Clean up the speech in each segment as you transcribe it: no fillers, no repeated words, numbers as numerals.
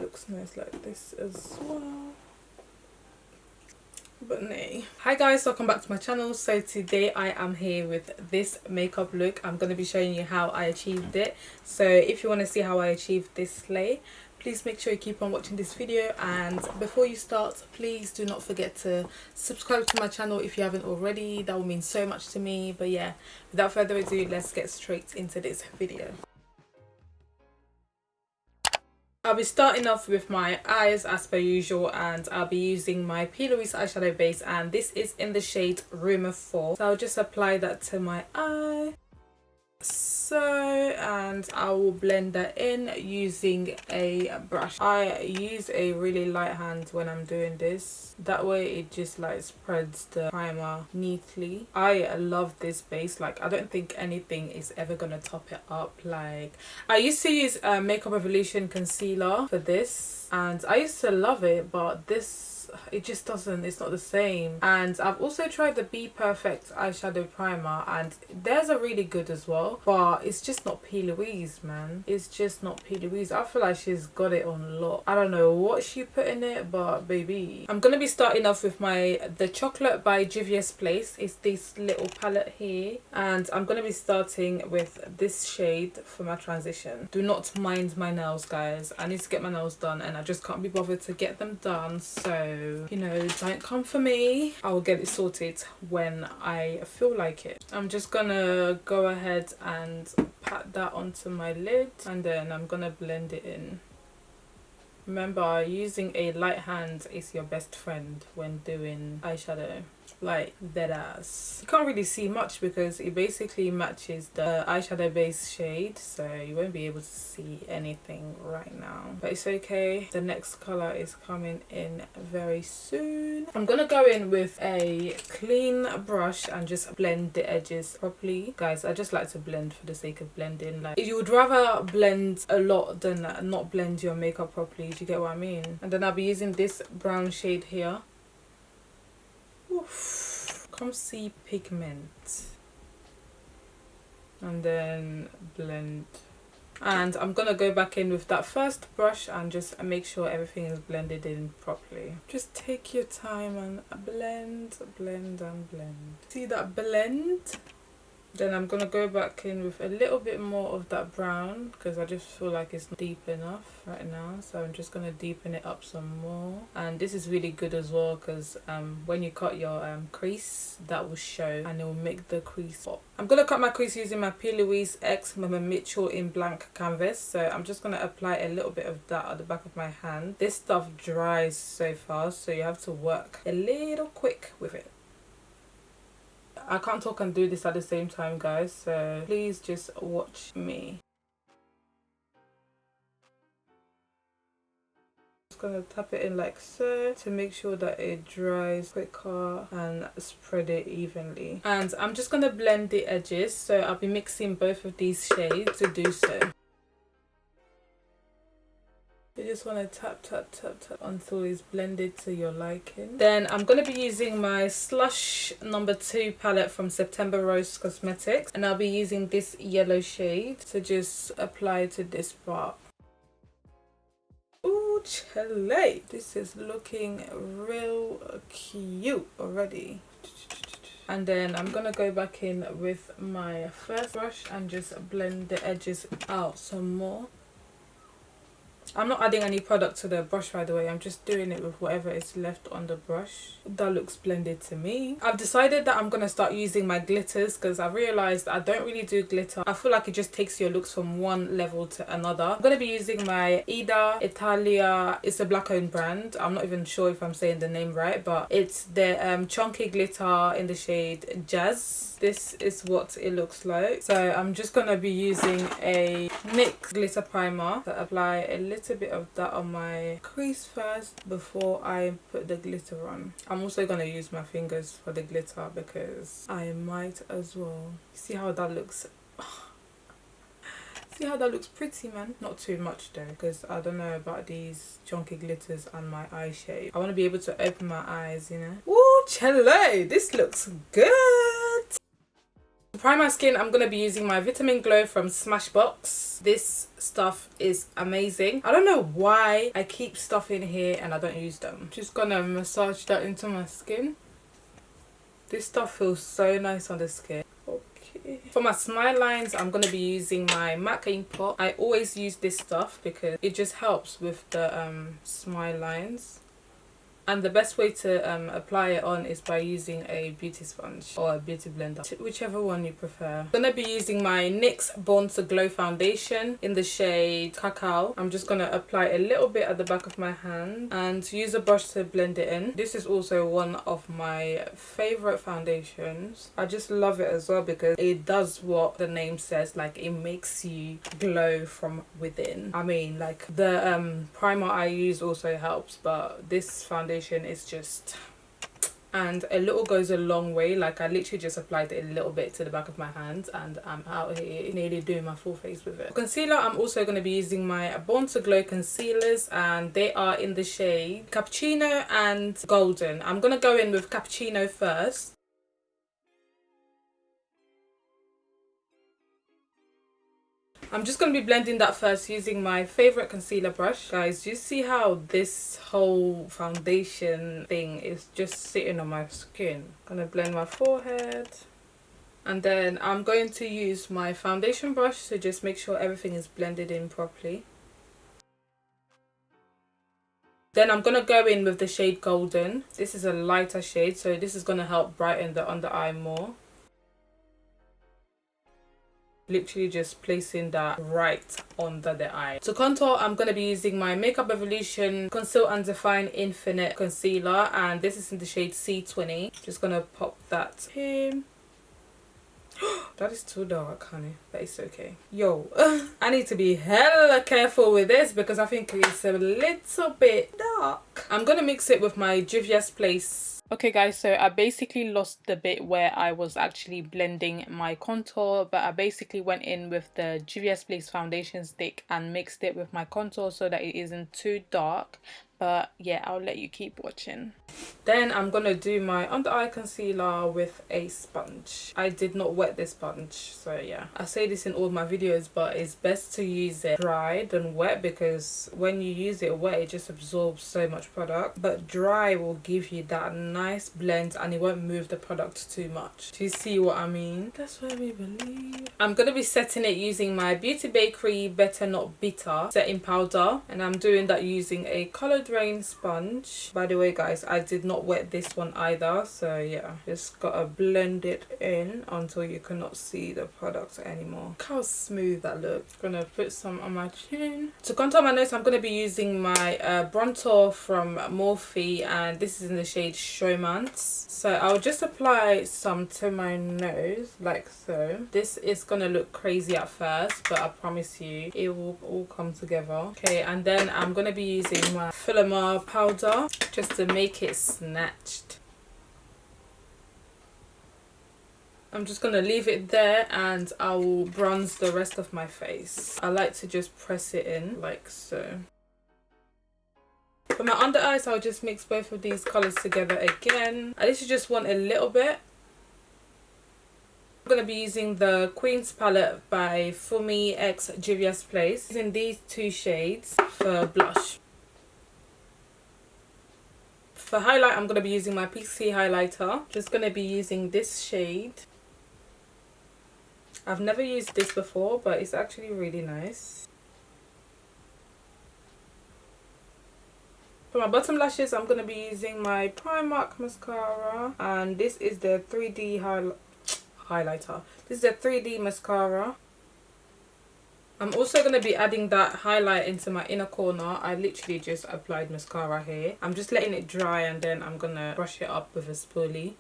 looks nice like this as well. But nay. Hi guys, welcome back to my channel. So today I am here with this makeup look. I'm going to be showing you how I achieved it. So if you want to see how I achieved this slay, please make sure you keep on watching this video, and before you start, please do not forget to subscribe to my channel if you haven't already. That will mean so much to me. But yeah, without further ado, let's get straight into this video. I'll be starting off with my eyes as per usual, and I'll be using my P. Louise eyeshadow base, and this is in the shade Rumor 4. So I'll just apply that to my eye. And I will blend that in using a brush. I use a really light hand when I'm doing this. That way it just like spreads the primer neatly. I love this base. Like, I don't think anything is ever gonna top it up. Like, I used to use makeuprevolution concealer for this, and I used to love it, but this, it just doesn't, it's not the same. And I've also tried the Be Perfect eyeshadow primer, and theirs are really good as well, but it's just not P. Louise, man. It's just not P. Louise. I feel like she's got it on lock. I don't know what she put in it, but baby. I'm gonna be starting off with the chocolate by juviasplace. It's this little palette here, and I'm gonna be starting with this shade for my transition. Do not mind my nails, guys. I need to get my nails done, and I just can't be bothered to get them done, so you know, don't come for me. I will get it sorted when I feel like it. I'm just gonna go ahead and pat that onto my lid, and then I'm gonna blend it in. Remember, using a light hand is your best friend when doing eyeshadow. Like, dead ass. You can't really see much because it basically matches the eyeshadow base shade, so you won't be able to see anything right now, but it's okay. The next color is coming in very soon. I'm gonna go in with a clean brush and just blend the edges properly. Guys, I just like to blend for the sake of blending. Like, you would rather blend a lot than not blend your makeup properly. Do you get what I mean? And then I'll be using this brown shade here. Oof. Come see pigment, and then blend. And I'm gonna go back in with that first brush and just make sure everything is blended in properly. Just take your time and blend, blend and blend. See that blend? Then I'm gonna go back in with a little bit more of that brown because I just feel like it's not deep enough right now, so I'm just gonna deepen it up some more. And this is really good as well because when you cut your crease, that will show and it will make the crease pop. I'm gonna cut my crease using my P. Louise X Mama Mitchell in blank canvas, so I'm just gonna apply a little bit of that at the back of my hand. This stuff dries so fast, so you have to work a little quick with it. I can't talk and do this at the same time, guys, so please just watch me. Just gonna tap it in like so to make sure that it dries quicker and spread it evenly. And I'm just gonna blend the edges, so I'll be mixing both of these shades to do so. You just want to tap tap tap tap until it's blended to your liking. Then I'm going to be using my Slush number 2 palette from September Rose Cosmetics, and I'll be using this yellow shade to just apply to this part. Ooh, chale! This is looking real cute already. And then I'm gonna go back in with my first brush and just blend the edges out some more. I'm not adding any product to the brush, by the way. I'm just doing it with whatever is left on the brush. That looks blended to me. I've decided that I'm going to start using my glitters because I've realised I don't really do glitter. I feel like it just takes your looks from one level to another. I'm going to be using my e.abeauty. It's a black-owned brand. I'm not even sure if I'm saying the name right, but it's the chunky glitter in the shade Jazz. This is what it looks like. So I'm just going to be using a NYX glitter primer to apply a little bit of that on my crease first before I put the glitter on. I'm also going to use my fingers for the glitter because I might as well. See how that looks? See how that looks pretty, man? Not too much though, because I don't know about these chunky glitters and my eye shape. I want to be able to open my eyes, you know. Ooh, chale! This looks good! To prime my skin, I'm going to be using my Vitamin Glow from Smashbox. This stuff is amazing. I don't know why I keep stuff in here and I don't use them. Just going to massage that into my skin. This stuff feels so nice on the skin. Okay. For my smile lines, I'm going to be using my MAC Ink Pot. I always use this stuff because it just helps with the smile lines. And the best way to apply it on is by using a beauty sponge or a beauty blender, whichever one you prefer. I'm going to be using my NYX Born to Glow foundation in the shade Cacao. I'm just going to apply a little bit at the back of my hand and use a brush to blend it in. This is also one of my favourite foundations. I just love it as well because it does what the name says, like it makes you glow from within. I mean, like the primer I use also helps, but this foundation is just, and a little goes a long way. Like I literally just applied it a little bit to the back of my hand and I'm out here nearly doing my full face with it. Concealer, I'm also going to be using my Born to Glow concealers and they are in the shade Cappuccino and Golden. I'm going to go in with Cappuccino first. I'm just going to be blending that first using my favourite concealer brush. Guys, do you see how this whole foundation thing is just sitting on my skin? I'm going to blend my forehead. And then I'm going to use my foundation brush to just make sure everything is blended in properly. Then I'm going to go in with the shade Golden. This is a lighter shade, so this is going to help brighten the under eye more. Literally just placing that right under the eye. To contour, I'm going to be using my makeuprevolution Conceal and Define Infinite Concealer, and this is in the shade C20. Just going to pop that in. That is too dark, honey, but it's okay. Yo, I need to be hella careful with this because I think it's a little bit dark. I'm going to mix it with my juviasplace. Okay guys, so I basically lost the bit where I was actually blending my contour, but I basically went in with the juviasplace foundation stick and mixed it with my contour so that it isn't too dark. But yeah, I'll let you keep watching. Then I'm gonna do my under eye concealer with a sponge. I did not wet this sponge, so yeah. I say this in all my videos, but it's best to use it dry than wet because when you use it wet, it just absorbs so much product. But dry will give you that nice blend and it won't move the product too much. Do you see what I mean? That's what we believe. I'm gonna be setting it using my Beauty Bakery Better Not Bitter setting powder, and I'm doing that using a coloured rain sponge. By the way guys, I did not wet this one either, so yeah, just gotta blend it in until you cannot see the product anymore. Look how smooth that looks. Gonna put some on my chin. To contour my nose, I'm gonna be using my brontour from Morphe, and this is in the shade Showmance. So I'll just apply some to my nose like so. This is gonna look crazy at first, but I promise you it will all come together. Okay, and then I'm gonna be using my Filament powder just to make it snatched. I'm just gonna leave it there and I will bronze the rest of my face. I like to just press it in like so. For my under eyes, I'll just mix both of these colours together again. I literally just want a little bit. I'm going to be using the Queen's palette by Fumi X Juviasplace. Using these two shades for blush. For highlight, I'm going to be using my PC highlighter. Just going to be using this shade. I've never used this before, but it's actually really nice. For my bottom lashes, I'm going to be using my Primark mascara, and this is the 3D highlighter. This is the 3D mascara. I'm also going to be adding that highlight into my inner corner. I literally just applied mascara here. I'm just letting it dry and then I'm going to brush it up with a spoolie.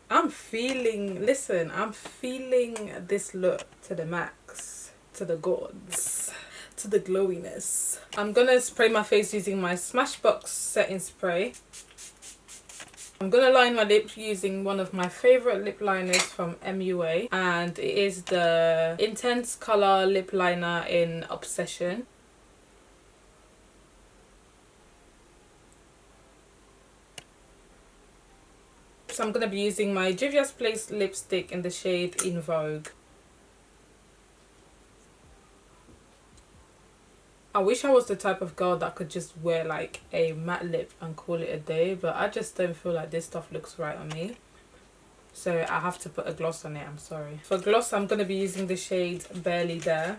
I'm feeling this look to the max, to the gods, to the glowiness. I'm gonna spray my face using my Smashbox setting spray. I'm gonna line my lips using one of my favorite lip liners from MUA, and it is the Intense Color Lip Liner in Obsession. So I'm going to be using my Juviasplace lipstick in the shade In Vogue. I wish I was the type of girl that could just wear like a matte lip and call it a day, but I just don't feel like this stuff looks right on me. So I have to put a gloss on it, I'm sorry. For gloss, I'm going to be using the shade Barely There.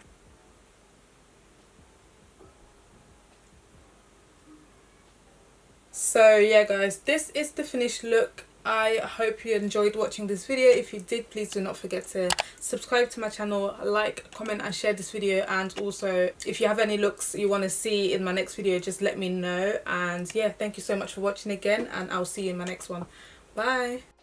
So yeah guys, this is the finished look. I hope you enjoyed watching this video. If you did, please do not forget to subscribe to my channel, like, comment and share this video, and also if you have any looks you want to see in my next video, just let me know. And yeah, thank you so much for watching again, and I'll see you in my next one. Bye.